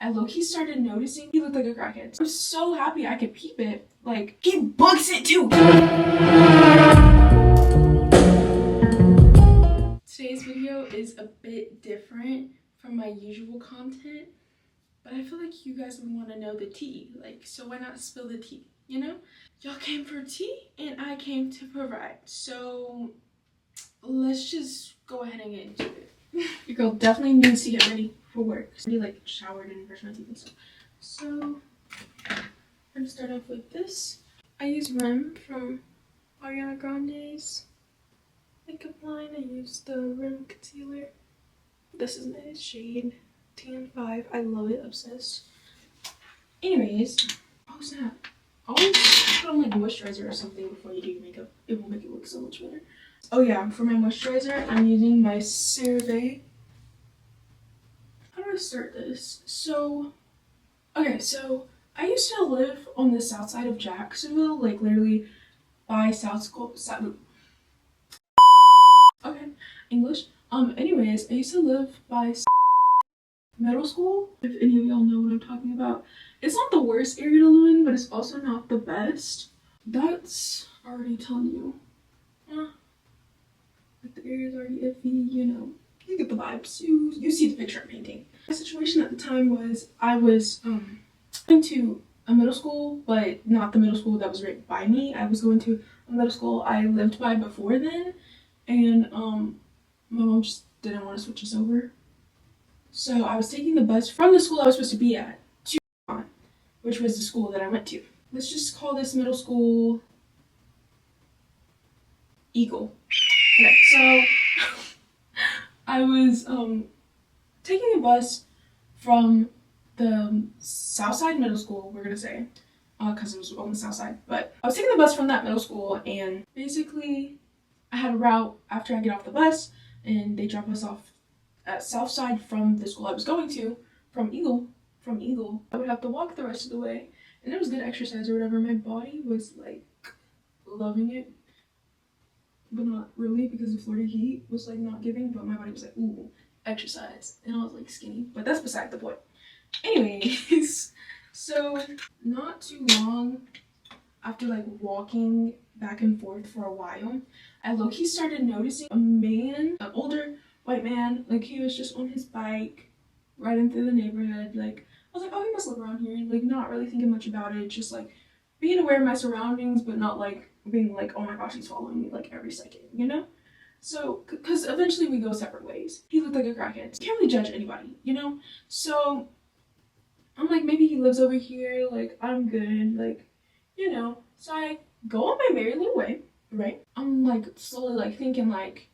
I low-key started noticing he looked like a crackhead. I'm so happy I could peep it. Like, he books it too. Today's video is a bit different from my usual content, but I feel like you guys would want to know the tea. Like, so why not spill the tea, you know? Y'all came for tea and I came to provide. So let's just go ahead and get into it. Your girl definitely needs to get ready for work. I like showered and brushed my teeth and stuff. So I'm gonna start off with this. I use r.e.m from Ariana Grande's makeup line. I use the r.e.m concealer. This is my shade Tan 5. I love it, obsessed. Anyways, oh snap. Always put on like moisturizer or something before you do your makeup. It will make it look so much better. Oh yeah, for my moisturizer, I'm using my CeraVe. How do I start this? So, okay, so I used to live on the south side of Jacksonville, like literally by South School. Okay, English. Anyways, I used to live by middle school, if any of y'all know what I'm talking about. It's not the worst area to live in, but it's also not the best. That's already telling you. Like the area's already iffy, you know. You get the vibes. You see the picture I'm painting. My situation at the time was I was going to a middle school, but not the middle school that was right by me. I was going to a middle school I lived by before then, and my mom just didn't want to switch us over. So I was taking the bus from the school I was supposed to be at to which was the school that I went to. Let's just call this middle school Eagle. Okay, so I was taking a bus from the Southside Middle School, we're gonna say, because it was on the south side. But I was taking the bus from that middle school, and basically I had a route after I get off the bus, and they drop us off at Southside from the school I was going to, from Eagle. I would have to walk the rest of the way, and it was good exercise or whatever. My body was like loving it, but not really, because the Florida heat was like not giving, but my body was like, ooh, exercise, and I was like skinny, but that's beside the point. Anyways, so not too long after like walking back and forth for a while, I low-key started noticing a man, an older white man, like he was just on his bike riding through the neighborhood. Like I was like, oh, he must live around here, like not really thinking much about it, just like being aware of my surroundings, but not like being like, oh my gosh, he's following me like every second, you know? So, because eventually we go separate ways. He looked like a crackhead. Can't really judge anybody, you know? So I'm like, maybe he lives over here, like I'm good, like, you know? So I go on my merry little way, right? I'm like slowly like thinking like,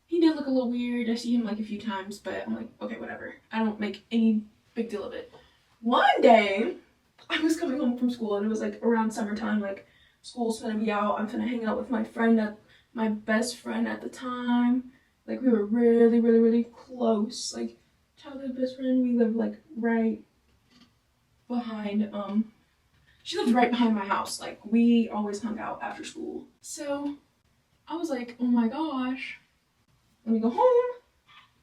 he did look a little weird. I see him like a few times, but I'm like, okay, whatever. I don't make any big deal of it. One day, I was coming home from school, and it was like around summertime, like school's gonna be out. I'm gonna hang out with my best friend at the time. Like we were really close, like childhood best friend. We lived like right behind, she lived right behind my house. Like we always hung out after school. So I was like, oh my gosh, let me go home.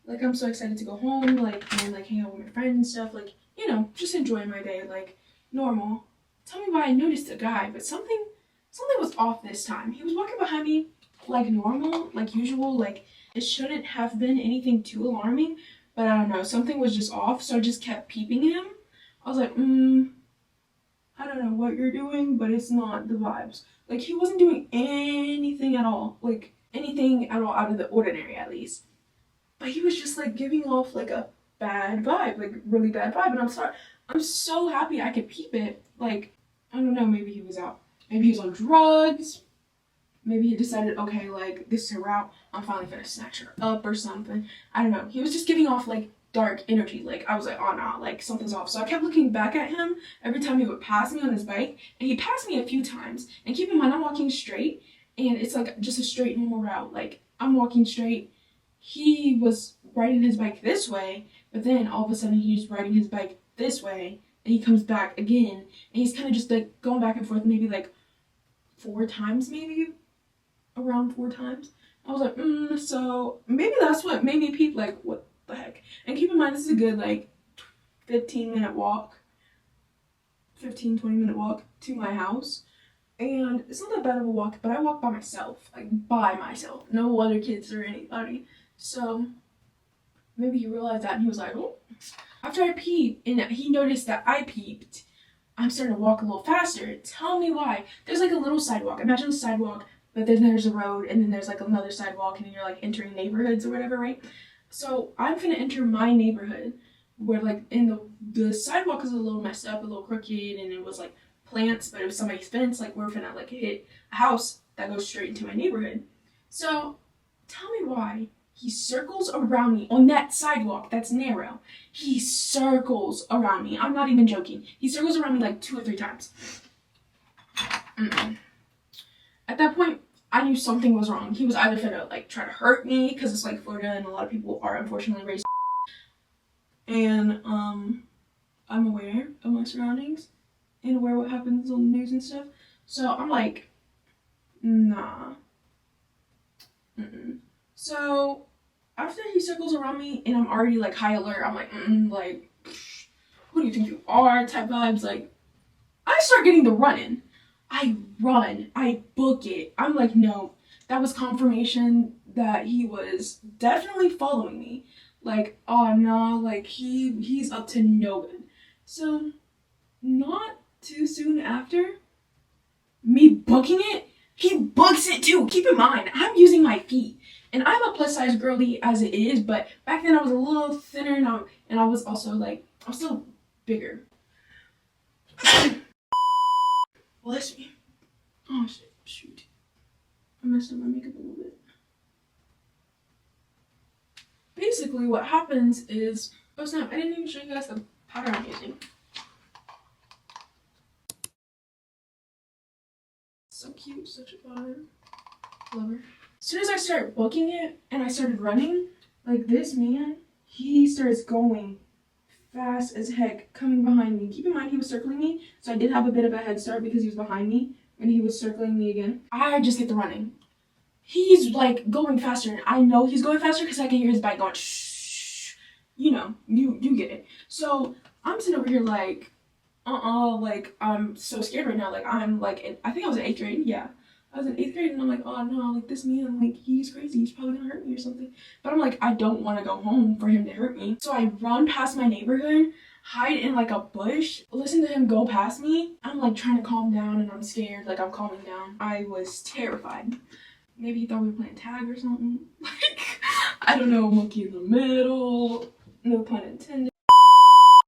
Like I'm so excited to go home, like, and like hang out with my friends and stuff, like, you know, just enjoying my day like normal. Tell me why I noticed a guy, but something was off this time. He was walking behind me like normal, like usual, like it shouldn't have been anything too alarming, but I don't know, something was just off. So I just kept peeping him. I was like, I don't know what you're doing, but it's not the vibes. Like he wasn't doing anything at all, like anything at all out of the ordinary, at least. But he was just like giving off like a bad vibe, like really bad vibe. And I'm so happy I could peep it. Like, I don't know, maybe he was out. Maybe he was on drugs. Maybe he decided, okay, like this is her route. I'm finally gonna snatch her up or something. I don't know. He was just giving off like dark energy. Like I was like, oh nah, like something's off. So I kept looking back at him every time he would pass me on his bike. And he passed me a few times. And keep in mind, I'm walking straight, and it's like just a straight normal route. Like I'm walking straight. He was riding his bike this way, but then all of a sudden he's riding his bike this way, and he comes back again, and he's kind of just like going back and forth maybe like 4 times, maybe around 4 times. I was like, so maybe that's what made me peep, like what the heck. And keep in mind, this is a good like 15-minute walk, 15-20-minute walk to my house. And it's not that bad of a walk, but I walk by myself, like by myself, no other kids or anybody. So maybe he realized that and he was like, oh. After I peed and he noticed that I peeped, I'm starting to walk a little faster. Tell me why. There's like a little sidewalk. Imagine a sidewalk, but then there's a road and then there's like another sidewalk and then you're like entering neighborhoods or whatever, right? So I'm gonna enter my neighborhood where like in the sidewalk is a little messed up, a little crooked, and it was like plants, but it was somebody's fence. Like we're finna like hit a house that goes straight into my neighborhood. So tell me why he circles around me on that sidewalk that's narrow. He circles around me. I'm not even joking. He circles around me like 2 or 3 times. At that point, I knew something was wrong. He was either finna like try to hurt me because it's like Florida and a lot of people are unfortunately racist. And I'm aware of my surroundings and aware what happens on the news and stuff. So I'm like, nah. So after he circles around me and I'm already like high alert, I'm like, like, who do you think you are? Type vibes. Like, I start getting the running. I run. I book it. I'm like, no. That was confirmation that he was definitely following me. Like, oh no, like he's up to no good. So not too soon after me booking it, he books it too. Keep in mind, I'm using my feet. And I'm a plus size girly as it is, but back then I was a little thinner and I was also like, I'm still bigger. Bless me. Oh shit, shoot. I messed up my makeup a little bit. Basically what happens is, oh snap, I didn't even show you guys the powder I'm using. So cute, such a powder. Love her. As soon as I start booking it and I started running, like this man, he starts going fast as heck coming behind me. Keep in mind he was circling me, so I did have a bit of a head start because he was behind me when he was circling me again. I just get the running. He's like going faster and I know he's going faster because I can hear his bike going shh. You know, you get it. So I'm sitting over here like, like I'm so scared right now. Like I'm like, I think I was in 8th grade, yeah. I was in 8th grade and I'm like, oh no, like this man, like he's crazy, he's probably gonna hurt me or something. But I'm like, I don't want to go home for him to hurt me. So I run past my neighborhood, hide in like a bush, listen to him go past me. I'm like trying to calm down and I'm scared, like I'm calming down. I was terrified. Maybe he thought we were playing tag or something. Like, I don't know, monkey in the middle, no pun intended.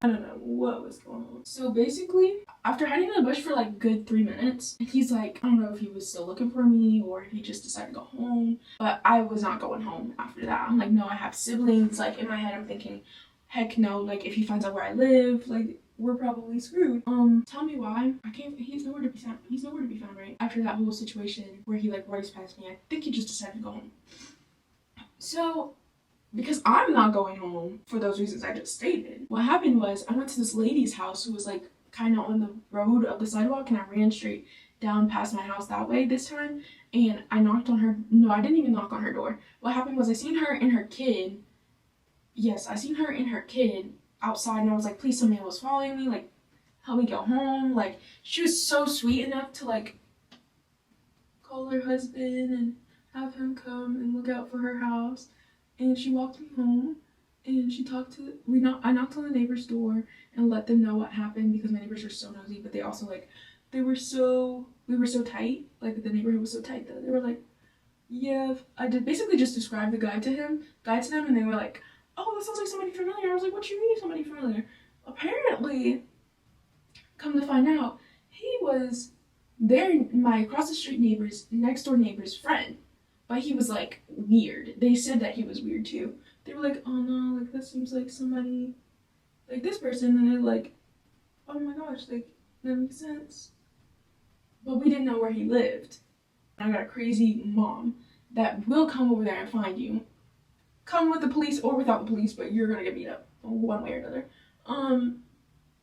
I don't know what was going on. So basically, after hiding in the bush for like good 3 minutes, he's like, I don't know if he was still looking for me or if he just decided to go home. But I was not going home after that. I'm like, no, I have siblings. Like in my head, I'm thinking, heck no, like if he finds out where I live, like we're probably screwed. Tell me why. I can't, he's nowhere to be found. He's nowhere to be found, right? After that whole situation where he like raced past me, I think he just decided to go home. So because I'm not going home for those reasons I just stated, what happened was I went to this lady's house who was like kind of on the road of the sidewalk and I ran straight down past my house that way this time and I knocked on her. No, I didn't even knock on her door. What happened was I seen her and her kid. Yes, I seen her and her kid outside and I was like, please, somebody was following me, like help me go home. Like she was so sweet enough to like call her husband and have him come and look out for her house. And she walked me home and she talked to, I knocked on the neighbor's door and let them know what happened because my neighbors are so nosy, but they also like, we were so tight, like the neighborhood was so tight that they were like, yeah, I did basically just describe the guy to them and they were like, oh, that sounds like somebody familiar. I was like, what you mean somebody familiar? Apparently, come to find out, he was my across the street neighbor's, next door neighbor's friend. But he was like weird. They said that he was weird too. They were like, oh no, like that seems like somebody, like this person. And they're like, oh my gosh, like that makes sense. But we didn't know where he lived. I got a crazy mom that will come over there and find you. Come with the police or without the police, but you're gonna get beat up one way or another.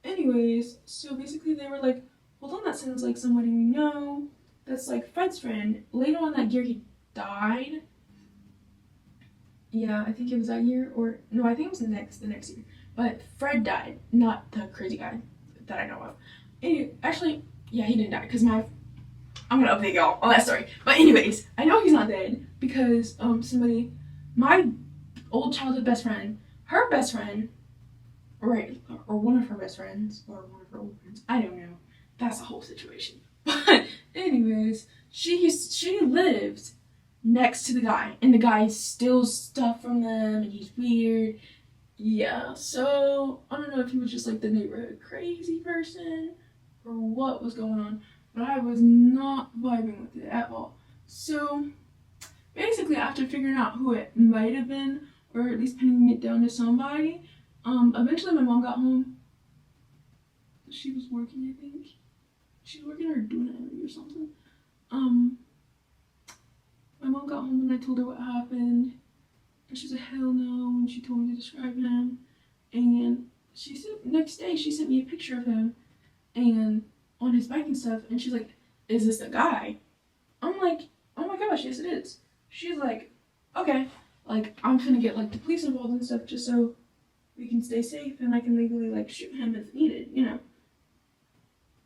Anyways, so basically they were like, hold on, that sounds like somebody we know. That's like Fred's friend. Later on that year, he died. Yeah, I think it was that year, or no, I think it was the next year. but Fred died, not the crazy guy that I know of. Actually, yeah, he didn't die because I'm gonna update y'all on that story. But anyways, I know he's not dead because my old childhood best friend, her best friend, right, or one of her best friends, or one of her old friends, I don't know. That's a whole situation. But anyways, she lives next to the guy, and the guy steals stuff from them, and he's weird. Yeah, so I don't know if he was just like the neighborhood crazy person or what was going on, but I was not vibing with it at all. So basically, after figuring out who it might have been, or at least pinning it down to somebody, eventually my mom got home. She was working, I think. She was working or doing it or something. My mom got home and I told her what happened. And she was like, hell no, and she told me to describe him. And she said, next day, she sent me a picture of him and on his bike and stuff. And she's like, is this the guy? I'm like, oh my gosh, yes it is. She's like, okay, like I'm gonna get like the police involved and stuff just so we can stay safe and I can legally like shoot him if needed, you know.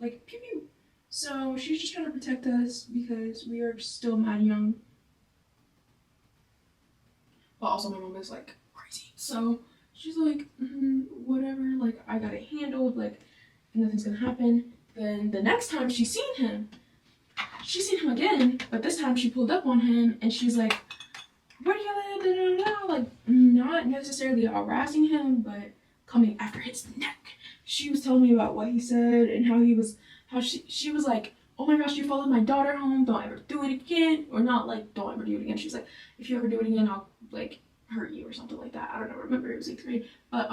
Like, pew pew. So she's just trying to protect us because we are still mad young. But also my mom is like crazy. So she's like, whatever, like I got it handled, like nothing's gonna happen. Then the next time she's seen him again, but this time she pulled up on him and she's like, where do you live? Da, da, da, da. Like not necessarily harassing him, but coming after his neck. She was telling me about what he said and how she was like, oh my gosh, you followed my daughter home, don't ever do it again. Or not like, don't ever do it again. She's like, if you ever do it again, I'll like hurt you or something like that. I don't know, remember, it was 8th grade. But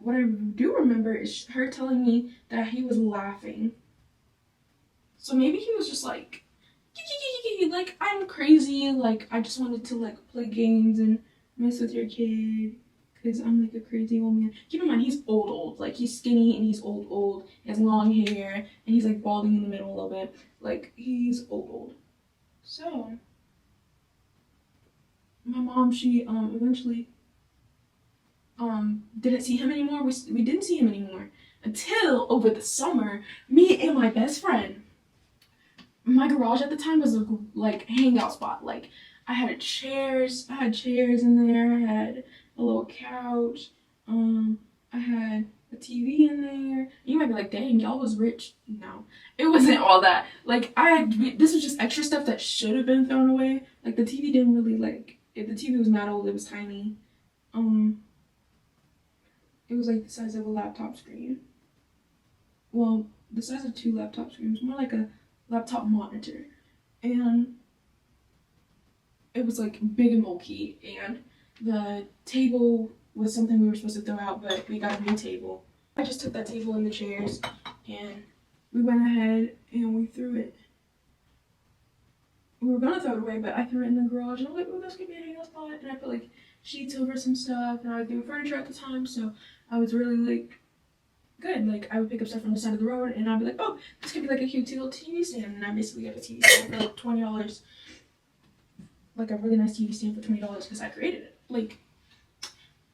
what I do remember is her telling me that he was laughing. So maybe he was just like I'm crazy, like I just wanted to like play games and mess with your kid because I'm like a crazy old man. Keep in mind, he's old, like he's skinny and he's old, he has long hair and he's like balding in the middle a little bit, like he's old. So my mom, she eventually didn't see him anymore. We didn't see him anymore until over the summer, me and my best friend. My garage at the time was a like hangout spot. Like I had chairs in there. I had a little couch. I had a TV in there. You might be like, dang, y'all was rich. No, it wasn't all that. Like this was just extra stuff that should have been thrown away. Like the TV didn't really like. If the TV was not old, it was tiny. It was like the size of a laptop screen. Well, the size of 2 laptop screens, more like a laptop monitor, and it was like big and bulky, and the table was something we were supposed to throw out, but we got a new table. I just took that table and the chairs and we went ahead and we threw it. We were gonna throw it away, but I threw it in the garage and I was like, oh, this could be a hangout spot, and I put like sheets over some stuff, and I was doing furniture at the time, so I was really like good. Like I would pick up stuff from the side of the road and I'd be like, oh, this could be like a cute little TV stand, and I basically got a TV stand for like $20, like a really nice TV stand for $20 because I created it. Like,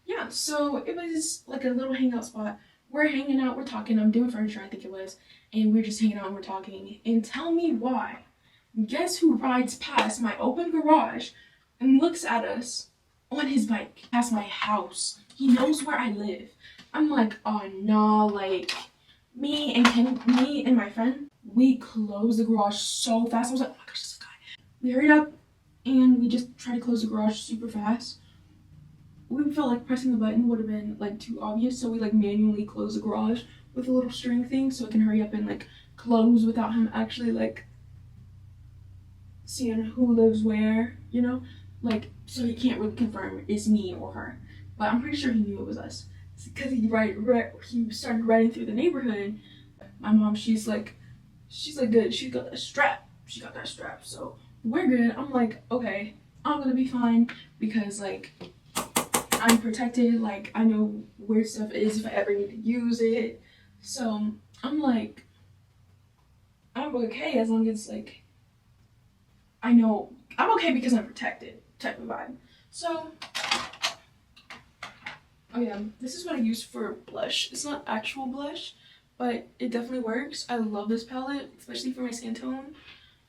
yeah, so it was like a little hangout spot. We're hanging out, we're talking, I'm doing furniture, I think it was, and we're just hanging out and we're talking, and tell me why. Guess who rides past my open garage and looks at us on his bike past my house? He knows where I live. I'm like, oh no, like me and my friend, we closed the garage so fast. I was like, oh my gosh, this guy. We hurried up and we just tried to close the garage super fast. We felt like pressing the button would have been like too obvious, so we like manually closed the garage with a little string thing so it can hurry up and like close without him actually like seeing who lives where, you know, like so he can't really confirm it's me or her, but I'm pretty sure he knew it was us because he started riding through the neighborhood. My mom, she's like good, she got that strap, so we're good. I'm like, okay, I'm gonna be fine because like I'm protected, like I know where stuff is if I ever need to use it, so I'm like, I'm okay as long as like I know I'm okay because I'm protected type of vibe. So Oh yeah, this is what I use for blush. It's not actual blush, but it definitely works. I love this palette, especially for my skin tone.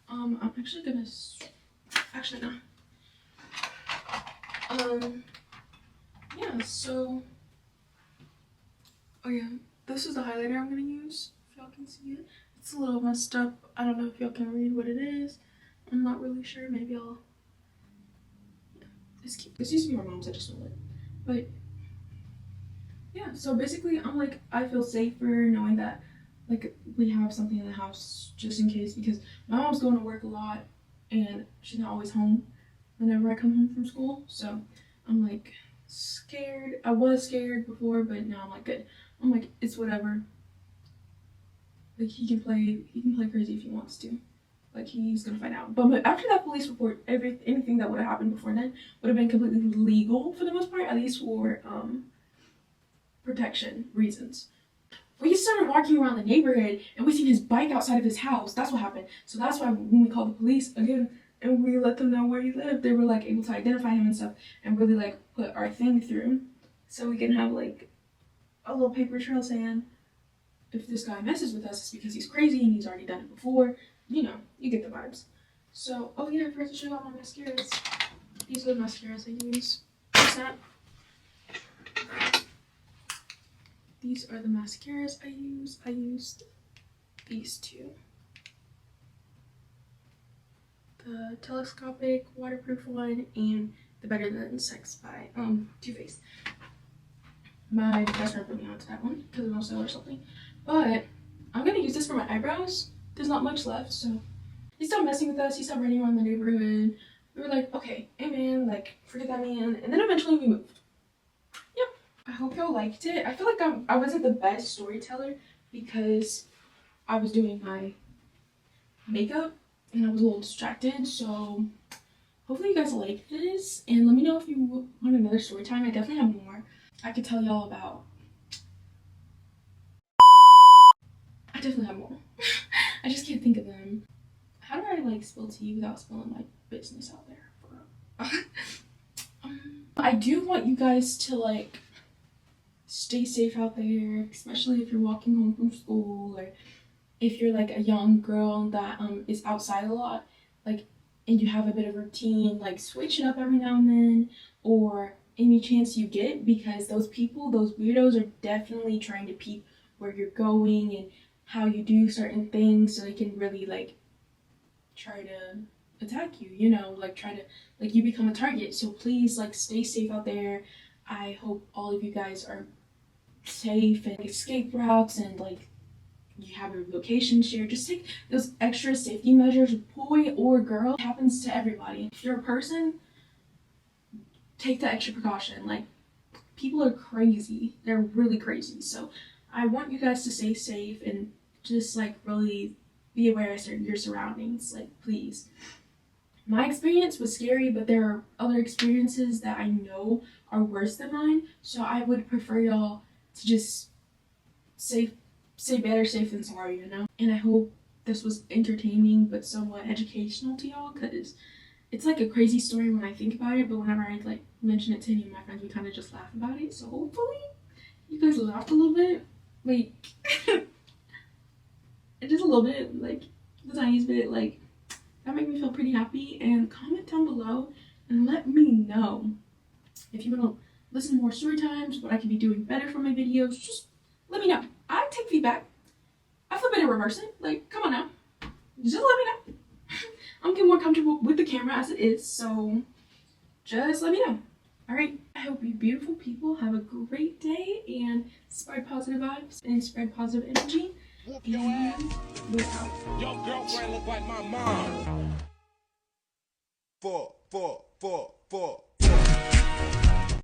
I'm actually gonna, actually no. Yeah, so, oh yeah, this is the highlighter I'm gonna use, if y'all can see it. It's a little messed up. I don't know if y'all can read what it is. I'm not really sure. Maybe I'll, yeah, it's cute. This used to be my mom's, I just stole it. But yeah, so basically I'm like, I feel safer knowing that like we have something in the house just in case, because my mom's going to work a lot and she's not always home whenever I come home from school. So I'm like scared. I was scared before, but now I'm like good. I'm like, it's whatever. Like he can play crazy if he wants to. Like he's gonna find out. But after that police report, anything that would have happened before then would have been completely legal for the most part, at least for protection reasons. We started walking around the neighborhood and we seen his bike outside of his house. That's what happened. So that's why when we called the police again and we let them know where he lived, they were like able to identify him and stuff and really like put our thing through. So we can have like a little paper trail saying if this guy messes with us, it's because he's crazy and he's already done it before. You know, you get the vibes. So, oh yeah, I forgot to show you all my mascaras. These are the mascaras I use. What's that? These are the mascaras I use. I used these two. The Telescopic waterproof one and the Better Than Sex by Too Faced. My best friend put me onto that one because of no sale or something. But I'm gonna use this for my eyebrows. There's not much left, so he stopped messing with us. He stopped running around the neighborhood. We were like, okay, amen, like forget that man. And then eventually we moved. Yep. I hope y'all liked it. I feel like I wasn't the best storyteller because I was doing my makeup and I was a little distracted. So hopefully you guys like this. And let me know if you want another story time. I definitely have more. I could tell y'all about. I definitely have more. I just can't think of them. How do I like spill tea without spilling my business out there? I do want you guys to like stay safe out there, especially if you're walking home from school or if you're like a young girl that is outside a lot, like, and you have a bit of routine, like switch it up every now and then or any chance you get, because those people, those weirdos are definitely trying to peep where you're going and how you do certain things so they can really like try to attack you, you know, like try to like you become a target. So please like stay safe out there. I hope all of you guys are safe and escape routes and like you have your location shared. Just take those extra safety measures, boy or girl. It happens to everybody. If you're a person, take the extra precaution. Like people are crazy. They're really crazy. So I want you guys to stay safe and just like really be aware of your surroundings, like please. My experience was scary, but there are other experiences that I know are worse than mine, so I would prefer y'all to just say better safe than sorry, you know? And I hope this was entertaining but somewhat educational to y'all, because it's like a crazy story when I think about it, but whenever I like mention it to any of my friends, we kind of just laugh about it. So hopefully you guys laughed a little bit, like just a little bit, like the tiniest bit, like that made me feel pretty happy. And comment down below and let me know if you want to listen to more story times, what I can be doing better for my videos. Just let me know. I take feedback. I flip it and reverse it. Like, come on now. Just let me know. I'm getting more comfortable with the camera as it is, so just let me know. All right. I hope you beautiful people have a great day and spread positive vibes and spread positive energy. Whoop your ass. We're out. Your girlfriend look like my mom. Four.